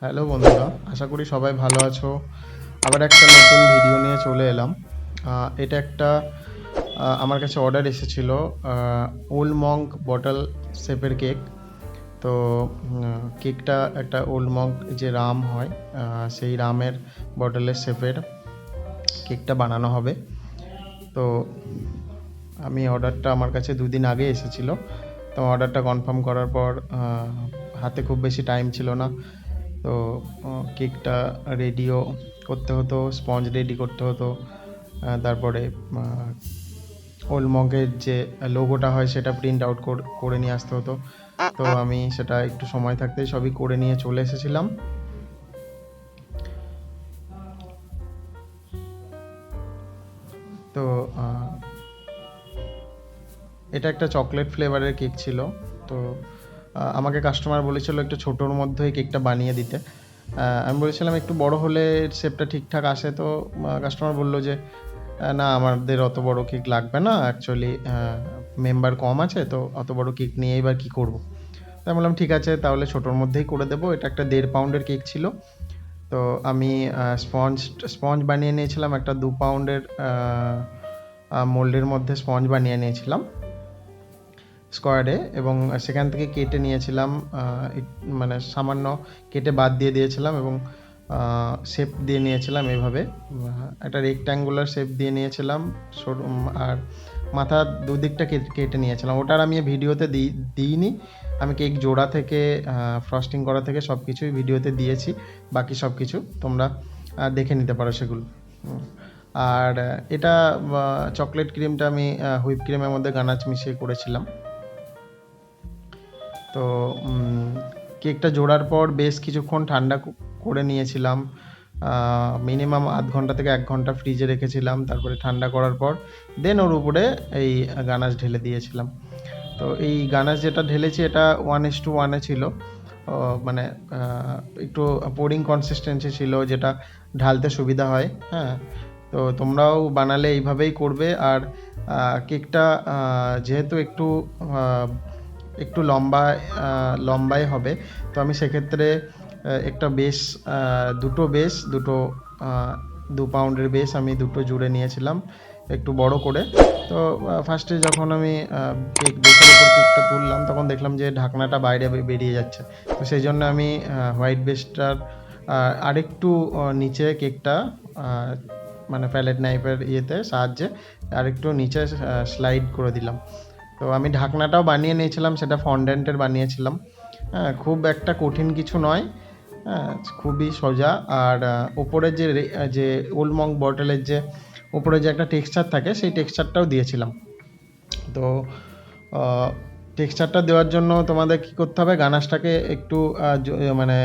Hello বন্ধুরা, আশা করি সবাই ভালো আছো। আবার একটা নতুন ভিডিও নিয়ে চলে এলাম। এটা একটা আমার কাছে অর্ডার এসেছিল, ওল্ড মঙ্ক বটল শেপের কেক। তো কেকটা একটা ওল্ড মঙ্ক যে রাম হয়, সেই রামের বটলের শেপের কেকটা বানানো হবে। তো অর্ডারটা আমার কাছে দুদিন আগে এসেছিলো। তো অর্ডারটা কনফার্ম করার পর হাতে খুব বেশি টাইম ছিল না। তো কেকটা রেডিও করতে হতো, স্পঞ্জ রেডি করতে হতো, তারপরে ওল্ড মঙ্কের যে লোগোটা হয় সেটা প্রিন্ট আউট করে নিয়ে আসতে হতো। তো আমি সেটা একটু সময় থাকতেই সবই করে নিয়ে চলে এসেছিলাম। তো এটা একটা চকলেট ফ্লেভারের কেক ছিল। তো আমাকে কাস্টমার বলেছিল একটু ছোটোর মধ্যেই কেকটা বানিয়ে দিতে। আমি বলেছিলাম একটু বড় হলে শেপটা ঠিকঠাক আসে। তো কাস্টমার বললো যে না, আমাদের অত বড় কেক লাগবে না, অ্যাকচুয়ালি মেম্বার কম আছে, তো অত বড় কেক নিয়ে এবার কী করবো। তাই বললাম ঠিক আছে, তাহলে ছোটোর মধ্যেই করে দেবো। এটা একটা 1.5 পাউন্ডের কেক ছিল। তো আমি স্পঞ্জ বানিয়ে নিয়েছিলাম একটা 2 পাউন্ডের মোল্ডের মধ্যে স্পঞ্জ বানিয়ে নিয়েছিলাম স্কোয়ারে, এবং সেখান থেকে কেটে নিয়েছিলাম, মানে সামান্য কেটে বাদ দিয়ে দিয়েছিলাম, এবং শেপ দিয়ে নিয়েছিলাম এভাবে। একটা রেক্ট্যাঙ্গুলার শেপ দিয়ে নিয়েছিলাম, আর মাথার দুদিকটা কেটে নিয়েছিলাম। ওটার আমি ভিডিওতে দিইনি। আমি কেক জোড়া থেকে ফ্রস্টিং করা থেকে সব কিছুই ভিডিওতে দিয়েছি। বাকি সব কিছু তোমরা দেখে নিতে পারো সেগুলো। আর এটা চকলেট ক্রিমটা আমি হুইপ ক্রিমের মধ্যে গানাচ মিশিয়ে করেছিলাম। তো কেকটা জোড়ার পর বেশ কিছুক্ষণ ঠান্ডা করে নিয়েছিলাম। মিনিমাম আধ ঘন্টা থেকে 1 ঘন্টা ফ্রিজে রেখেছিলাম। তারপরে ঠান্ডা করার পর দেন ওর উপরে এই গানাশ ঢেলে দিয়েছিলাম। তো এই গানাশ যেটা ঢেলেছি এটা 1:1 ছিল। মানে একটু পোরিং কনসিস্টেন্সি ছিল, যেটা ঢালতে সুবিধা হয়। হ্যাঁ, তো তোমরাও বানালে এইভাবেই করবে। আর কেকটা যেহেতু একটু লম্বাই হবে, তো আমি সেক্ষেত্রে একটা বেস, দুটো 2 পাউন্ডের বেস আমি দুটো জুড়ে নিয়েছিলাম একটু বড় করে। তো ফার্স্টে যখন আমি বেসের উপর কেকটা তুললাম, তখন দেখলাম যে ঢাকনাটা বাইরে বেরিয়ে যাচ্ছে। তো সেই জন্য আমি হোয়াইট বেসটার আরেকটু নিচে কেকটা মানে প্যালেট নাইফের সাহায্যে আরেকটু নিচে স্লাইড করে দিলাম। তো আমি ঢাকনাটাও বানিয়ে নিয়েছিলাম, সেটা ফন্ডেন্টের বানিয়েছিলাম। হ্যাঁ, খুব একটা কঠিন কিছু নয়। হ্যাঁ, খুবই সোজা। আর ওপরে যে ওল্ড মঙ্ক বটলের যে ওপরে যে একটা টেক্সচার থাকে, সেই টেক্সচারটাও দিয়েছিলাম। তো টেক্সচারটা দেওয়ার জন্য তোমাদের কী করতে হবে, গানাশটাকে একটু মানে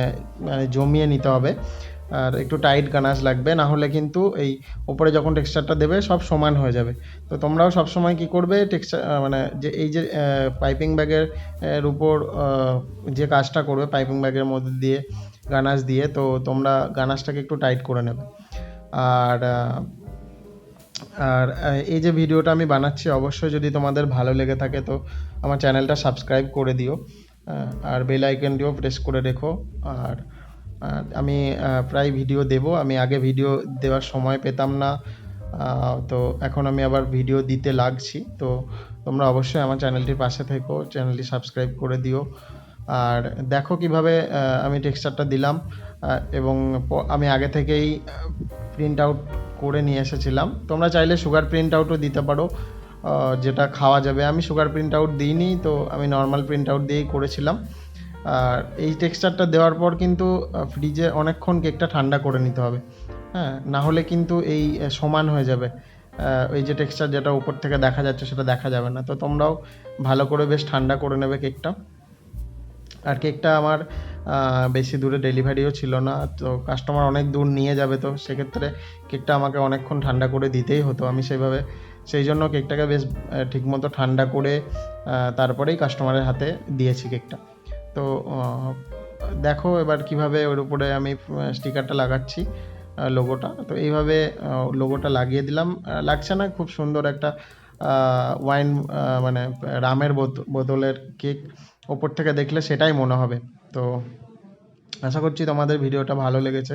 জমিয়ে নিতে হবে। আর একটু টাইট গানাশ লাগবে, না হলে কিন্তু এই ওপরে যখন টেক্সচারটা দেবে সব সমান হয়ে যাবে। তো তোমরাও সবসময় কী করবে, টেক্সচার মানে যে এই যে পাইপিং ব্যাগের উপর যে কাজটা করবে, পাইপিং ব্যাগের মধ্যে দিয়ে গানাশ দিয়ে, তো তোমরা গানাশটাকে একটু টাইট করে নেবে। আর আর এই যে ভিডিওটা আমি বানাচ্ছি, অবশ্যই যদি তোমাদের ভালো লেগে থাকে তো আমার চ্যানেলটা সাবস্ক্রাইব করে দিও, আর বেল আইকনটিও প্রেস করে রেখো। আর আমি প্রায় ভিডিও দেব। আমি আগে ভিডিও দেওয়ার সময় পেতাম না, তো এখন আমি আবার ভিডিও দিতে লাগছি। তো তোমরা অবশ্যই আমার চ্যানেলটির পাশে থেকো, চ্যানেলটি সাবস্ক্রাইব করে দিও। আর দেখো কিভাবে আমি টেক্সচারটা দিলাম, এবং আমি আগে থেকেই প্রিন্ট আউট করে নিয়ে এসেছিলাম। তোমরা চাইলে সুগার প্রিন্ট আউটও দিতে পারো, যেটা খাওয়া যাবে। আমি সুগার প্রিন্ট আউট দিইনি, তো আমি নর্মাল প্রিন্ট আউট দিয়েই করেছিলাম। আর এই টেক্সচারটা দেওয়ার পর কিন্তু ফ্রিজে অনেকক্ষণ কেকটা ঠান্ডা করে নিতে হবে। হ্যাঁ, না হলে কিন্তু এই সমান হয়ে যাবে, ওই যে টেক্সচার যেটা উপর থেকে দেখা যাচ্ছে সেটা দেখা যাবে না। তো তোমরাও ভালো করে বেশ ঠান্ডা করে নেবে কেকটা। আর কেকটা আমার বেশি দূরে ডেলিভারিও ছিল না, তো কাস্টমার অনেক দূর নিয়ে যাবে, তো সেক্ষেত্রে কেকটা আমাকে অনেকক্ষণ ঠান্ডা করে দিতেই হতো। আমি সেই জন্য কেকটাকে বেশ ঠিকমতো ঠান্ডা করে তারপরেই কাস্টমারের হাতে দিয়েছি কেকটা। তো দেখো এবার কিভাবে ওর উপরে আমি স্টিকারটা লাগাচ্ছি, লোগোটা। তো এইভাবে লোগোটা লাগিয়ে দিলাম। লাগছে না, খুব সুন্দর একটা ওয়াইন মানে রামের বোতলের কেক ওপর থেকে দেখলে সেটাই মনে হবে। তো আশা করছি তোমাদের ভিডিওটা ভালো লেগেছে।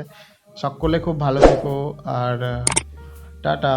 সকলে খুব ভালো থেকো আর টাটা।